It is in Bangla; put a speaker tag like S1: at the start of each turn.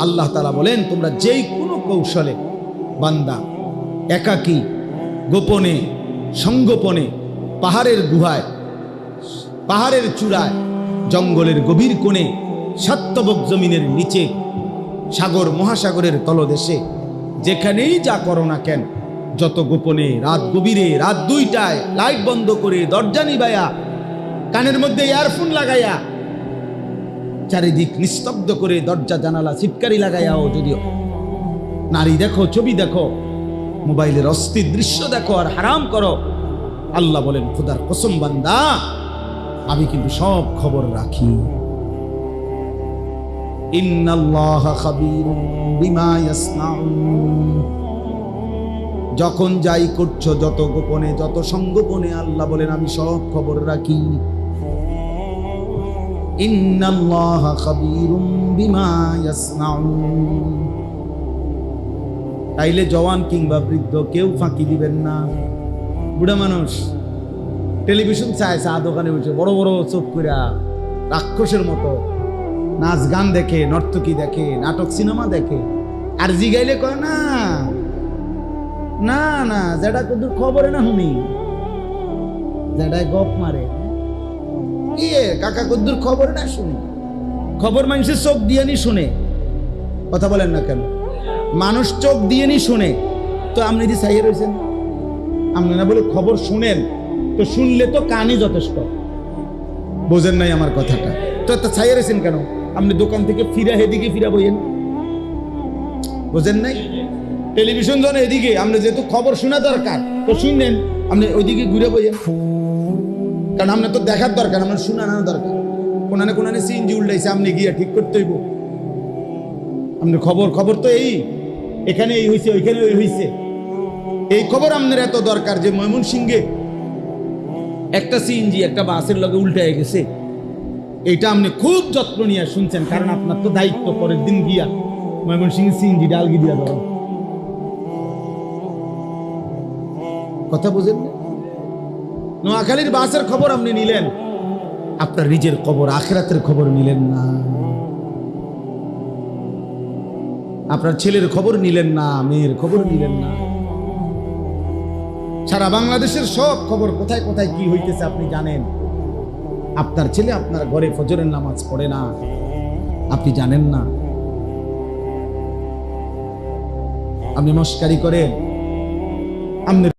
S1: আল্লাহ তাআলা বলেন, তোমরা যেই কোনো কৌশলে বান্দা একাকী, গোপনে, সংগোপনে, পাহাড়ের গুহায়, পাহাড়ের চূড়ায়, জঙ্গলের গভীর কোণে, সাত্যবক জমিনের নিচে, সাগর মহাসাগরের তলদেশে, যেখানেই যা করো না কেন, যত গোপনে, রাত গভীরে, রাত 2টায় লাইট বন্ধ করে, দরজা নিবাইয়া, কানের মধ্যে ইয়ারফোন লাগাইয়া, চারিদিক নিস্তব্ধ করে, দরজা জানালা ছিটকারি লাগাইয়াও যদিও নারী দেখো, ছবি দেখো, মোবাইলের অস্থির দৃশ্য দেখো আর হারাম করো, আল্লাহ বলেন, খোদার কসম বান্দা, আমি কিন্তু সব খবর রাখি। ইন্নাল্লাহা খাবীরুম বিমা ইয়াসনাউন। যখন যাই করছো, যত গোপনে, যত সংগোপনে, আল্লাহ বলেন আমি সব খবর রাখি। ইন্নাল্লাহা খাবীরুম বিমা ইয়াসনাউন। তাইলে জওয়ান কিংবা বৃদ্ধ কেউ ফাঁকি দিবেন না। বুড়া মানুষ টেলিভিশন চায়, চা দোকানে বসে বড় বড় চোখ করে রাক্ষসের মতো নাচ গান দেখে, নর্তকী দেখে, নাটক সিনেমা দেখে, আর জিগাইলে কয় না না না, যেটা কদুর খবরে না শুনি, যেটাই গপ মারে, কি কাকা কদ্দুর খবর না শুনি, খবর মানুষের চোখ দিয়ে নি শুনে। কথা বলেন না কেন? মানুষ চোখ দিয়ে নি শুনে, তো আপনি যদি চাইয়ে রয়েছেন, আপনি না বলে খবর শুনেন, তো শুনলে তো কানই যথেষ্ট। বোঝেন নাই আমার কথাটা? তো একটা চাইয়ে রয়েছেন কেন? আপনি দোকান থেকে ফিরা এদিকে ফিরা বইয়েন, বোঝেন নাই? টেলিভিশন যখন এদিকে, আপনি যেহেতু খবর শোনা দরকার, তো শুনলেন, আপনি ওইদিকে ঘুরে বইয়েন, কারণ আপনার তো দেখার দরকার, আপনার শোনানো দরকার। কোনানে কোনানে সিএনজি উল্টাইছে, আপনি গিয়ে ঠিক করতে হইব। আপনার খবর তো এই, এখানে এই হয়েছে, ওইখানে ওই হয়েছে, এই খবর আপনার এত দরকার যে ময়মনসিংহে একটা সিএনজি একটা বাসের লগে উল্টায় গেছে, এইটা আপনি খুব যত্ন নিয়ে শুনছেন, কারণ আপনার তো দায়িত্ব পরের দিন গিয়া ময়মনসিংহে সিএনজি ডালগি দিয়া ধরো। কথা বুঝেন না? নোয়াখালীর বাসের খবর আপনি নিলেন, আপনার নিজের খবর, আখিরাতের খবর নিলেন না। আপনার ছেলের খবর নিলেন না, মেয়ের খবর নিলেন না। সারা বাংলাদেশের সব খবর, কোথায় কোথায় কি হইতেছে আপনি জানেন। আপনার ছেলে আপনার ঘরে ফজরের নামাজ পড়ে না, আপনি জানেন না। আপনি মস্কারি করেন, আপনি